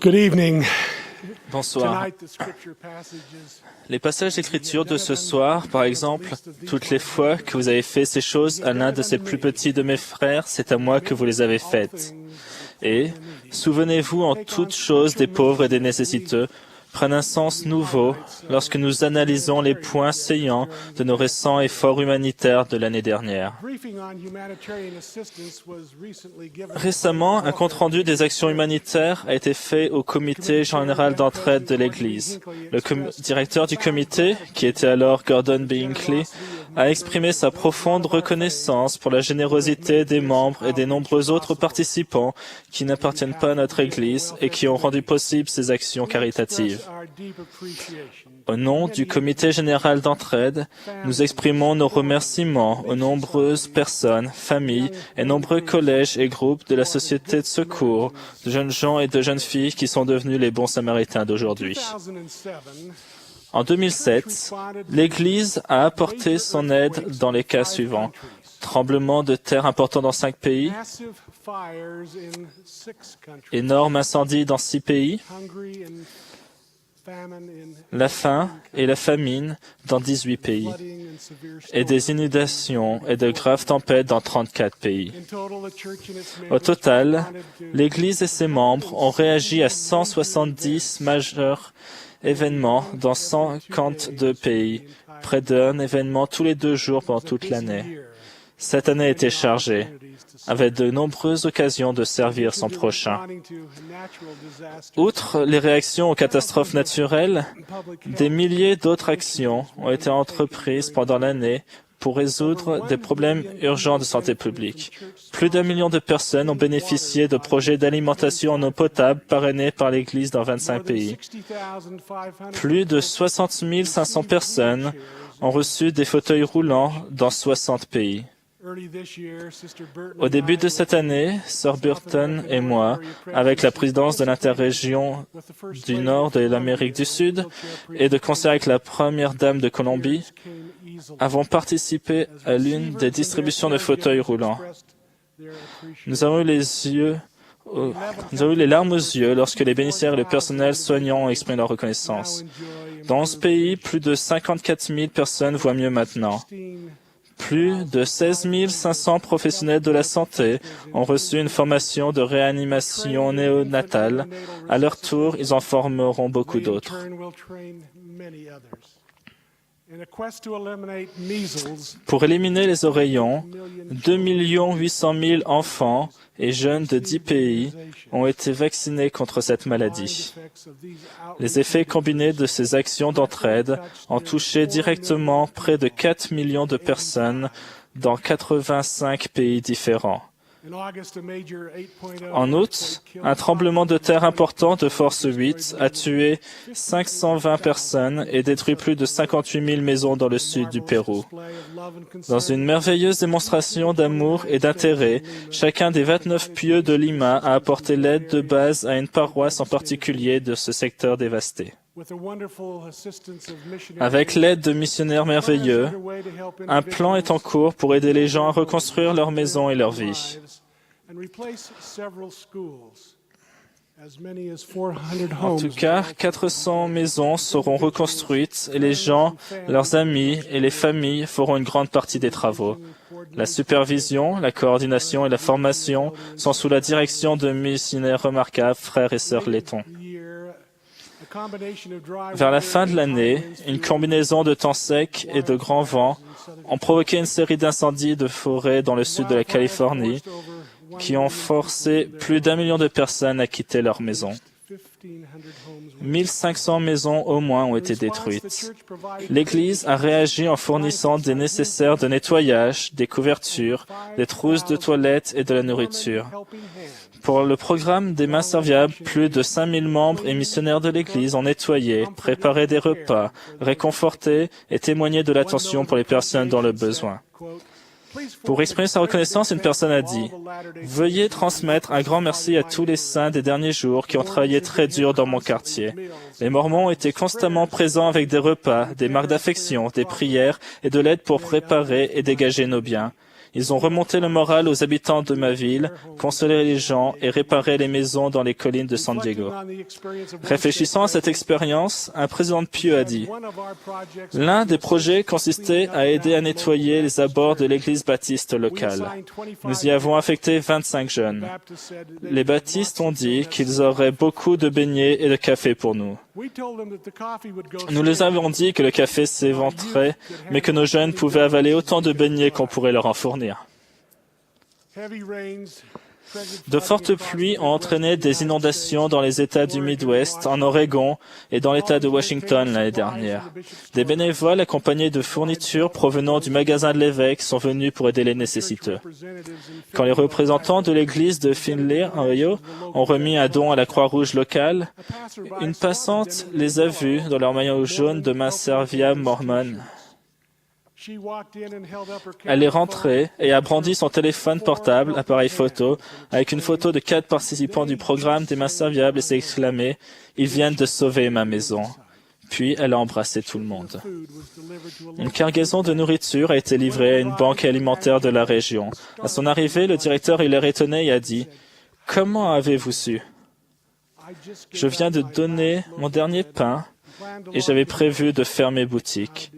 Good evening. Bonsoir. Tonight, the scripture passages Les passages d'écriture de ce soir, par exemple, toutes les fois que vous avez fait ces choses à l'un de ces plus petits de mes frères, c'est à moi que vous les avez faites. Et souvenez-vous en toutes choses des pauvres et des nécessiteux, prennent un sens nouveau lorsque nous analysons les points saillants de nos récents efforts humanitaires de l'année dernière. Récemment, un compte-rendu des actions humanitaires a été fait au comité général d'entraide de l'Église. Le directeur du comité, qui était alors Gordon B. Hinckley, a exprimé sa profonde reconnaissance pour la générosité des membres et des nombreux autres participants qui n'appartiennent pas à notre Église et qui ont rendu possible ces actions caritatives. Au nom du Comité général d'entraide, nous exprimons nos remerciements aux nombreuses personnes, familles et nombreux collèges et groupes de la Société de secours, de jeunes gens et de jeunes filles qui sont devenus les bons samaritains d'aujourd'hui. En 2007, l'Église a apporté son aide dans les cas suivants. Tremblement de terre important dans 5 pays, énorme incendie dans 6 pays, la faim et la famine dans 18 pays, et des inondations et de graves tempêtes dans 34 pays. Au total, l'Église et ses membres ont réagi à 170 majeurs événements dans 152 pays, près d'un événement tous les 2 jours pendant toute l'année. Cette année était chargée, avec de nombreuses occasions de servir son prochain. Outre les réactions aux catastrophes naturelles, des milliers d'autres actions ont été entreprises pendant l'année pour résoudre des problèmes urgents de santé publique. Plus d'1 million de personnes ont bénéficié de projets d'alimentation en eau potable parrainés par l'Église dans 25 pays. Plus de 60 500 personnes ont reçu des fauteuils roulants dans 60 pays. Au début de cette année, Sir Burton et moi, avec la présidence de l'interrégion du Nord de l'Amérique du Sud et de concert avec la première dame de Colombie, avons participé à l'une des distributions de fauteuils roulants. Nous avons eu les larmes aux yeux lorsque les bénéficiaires et le personnel soignant ont exprimé leur reconnaissance. Dans ce pays, plus de 54 000 personnes voient mieux maintenant. Plus de 16 500 professionnels de la santé ont reçu une formation de réanimation néonatale. À leur tour, ils en formeront beaucoup d'autres. Pour éliminer les oreillons, 2 800 000 enfants et jeunes de 10 pays ont été vaccinés contre cette maladie. Les effets combinés de ces actions d'entraide ont touché directement près de 4 millions de personnes dans 85 pays différents. En août, un tremblement de terre important de force 8 a tué 520 personnes et détruit plus de 58 000 maisons dans le sud du Pérou. Dans une merveilleuse démonstration d'amour et d'intérêt, chacun des 29 pieux de Lima a apporté l'aide de base à une paroisse en particulier de ce secteur dévasté. Avec l'aide de missionnaires merveilleux, un plan est en cours pour aider les gens à reconstruire leur maison et leur vie. En tout cas, 400 maisons seront reconstruites et les gens, leurs amis et les familles feront une grande partie des travaux. La supervision, la coordination et la formation sont sous la direction de missionnaires remarquables, frères et sœurs lettons. Vers la fin de l'année, une combinaison de temps sec et de grands vents ont provoqué une série d'incendies de forêt dans le sud de la Californie qui ont forcé plus d'1 million de personnes à quitter leurs maisons. 1500 maisons au moins ont été détruites. L'Église a réagi en fournissant des nécessaires de nettoyage, des couvertures, des trousses de toilettes et de la nourriture. Pour le programme des mains serviables, plus de 5000 membres et missionnaires de l'Église ont nettoyé, préparé des repas, réconforté et témoigné de l'attention pour les personnes dans le besoin. Pour exprimer sa reconnaissance, une personne a dit « Veuillez transmettre un grand merci à tous les saints des derniers jours qui ont travaillé très dur dans mon quartier. Les Mormons étaient constamment présents avec des repas, des marques d'affection, des prières et de l'aide pour préparer et dégager nos biens. Ils ont remonté le moral aux habitants de ma ville, consolé les gens et réparé les maisons dans les collines de San Diego. Réfléchissant à cette expérience, un président de Pew a dit « L'un des projets consistait à aider à nettoyer les abords de l'église baptiste locale. Nous y avons affecté 25 jeunes. Les baptistes ont dit qu'ils auraient beaucoup de beignets et de café pour nous. Nous leur avons dit que le café s'éventrait, mais que nos jeunes pouvaient avaler autant de beignets qu'on pourrait leur en fournir. De fortes pluies ont entraîné des inondations dans les États du Midwest, en Oregon et dans l'État de Washington l'année dernière. Des bénévoles accompagnés de fournitures provenant du magasin de l'évêque sont venus pour aider les nécessiteux. Quand les représentants de l'église de Findlay, en Ohio, ont remis un don à la Croix-Rouge locale, une passante les a vus dans leur maillot jaune de main serviable mormone. Elle est rentrée et a brandi son téléphone portable, appareil photo, avec une photo de 4 participants du programme des mains serviables et s'est exclamée « Ils viennent de sauver ma maison ». Puis elle a embrassé tout le monde. Une cargaison de nourriture a été livrée à une banque alimentaire de la région. À son arrivée, le directeur a eu l'air étonné et a dit « Comment avez-vous su ?»« Je viens de donner mon dernier pain et j'avais prévu de fermer boutique. »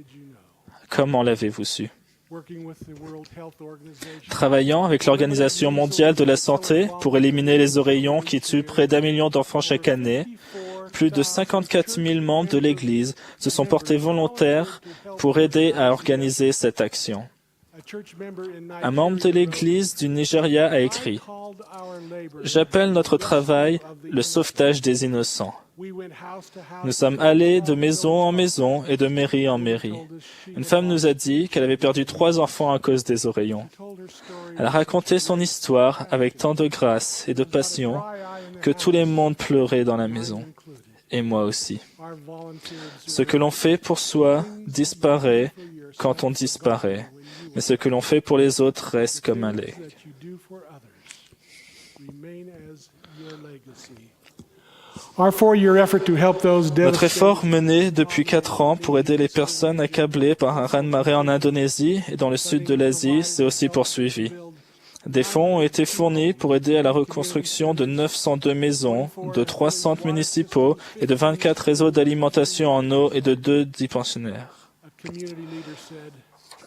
Comment l'avez-vous su? Travaillant avec l'Organisation mondiale de la santé pour éliminer les oreillons qui tuent près d'1 million d'enfants chaque année, plus de 54 000 membres de l'Église se sont portés volontaires pour aider à organiser cette action. Un membre de l'Église du Nigeria a écrit « J'appelle notre travail le sauvetage des innocents. Nous sommes allés de maison en maison et de mairie en mairie. Une femme nous a dit qu'elle avait perdu 3 enfants à cause des oreillons. Elle a raconté son histoire avec tant de grâce et de passion que tout le monde pleurait dans la maison. Et moi aussi. Ce que l'on fait pour soi disparaît quand on disparaît, mais ce que l'on fait pour les autres reste comme un legs. Notre effort mené depuis 4 ans pour aider les personnes accablées par un raz-de-marée en Indonésie et dans le sud de l'Asie s'est aussi poursuivi. Des fonds ont été fournis pour aider à la reconstruction de 902 maisons, de 3 centres municipaux et de 24 réseaux d'alimentation en eau et de 2 pensionnaires.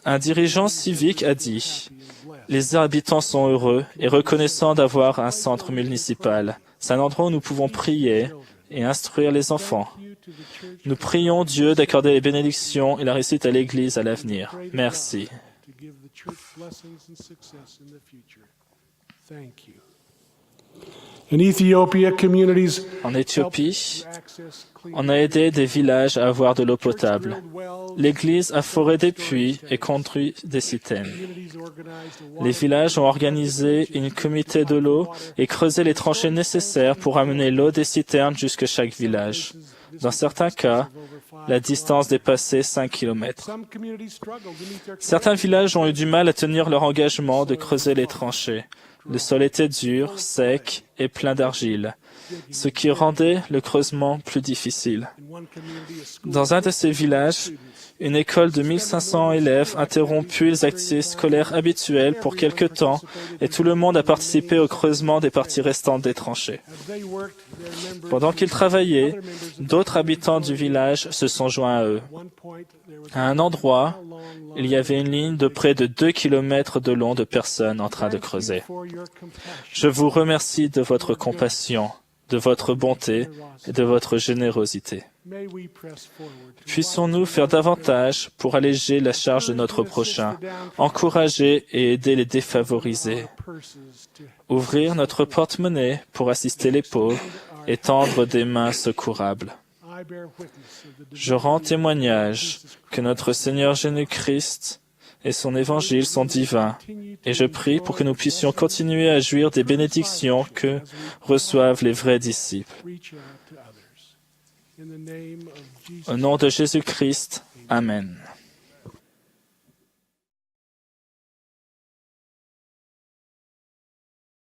Un dirigeant civique a dit « Les habitants sont heureux et reconnaissants d'avoir un centre municipal. C'est un endroit où nous pouvons prier et instruire les enfants. Nous prions Dieu d'accorder les bénédictions et la réussite à l'Église à l'avenir. Merci. » En Éthiopie, on a aidé des villages à avoir de l'eau potable. L'Église a foré des puits et construit des citernes. Les villages ont organisé une comité de l'eau et creusé les tranchées nécessaires pour amener l'eau des citernes jusqu'à chaque village. Dans certains cas, la distance dépassait 5 kilomètres. Certains villages ont eu du mal à tenir leur engagement de creuser les tranchées. Le sol était dur, sec et plein d'argile, ce qui rendait le creusement plus difficile. Dans un de ces villages, une école de 1500 élèves interromput les activités scolaires habituelles pour quelque temps et tout le monde a participé au creusement des parties restantes des tranchées. Pendant qu'ils travaillaient, d'autres habitants du village se sont joints à eux. À un endroit, il y avait une ligne de près de 2 kilomètres de long de personnes en train de creuser. Je vous remercie de votre compassion, de votre bonté et de votre générosité. Puissons-nous faire davantage pour alléger la charge de notre prochain, encourager et aider les défavorisés, ouvrir notre porte-monnaie pour assister les pauvres et tendre des mains secourables. Je rends témoignage que notre Seigneur Jésus-Christ et son évangile sont divins, et je prie pour que nous puissions continuer à jouir des bénédictions que reçoivent les vrais disciples. Au nom de Jésus-Christ, Amen.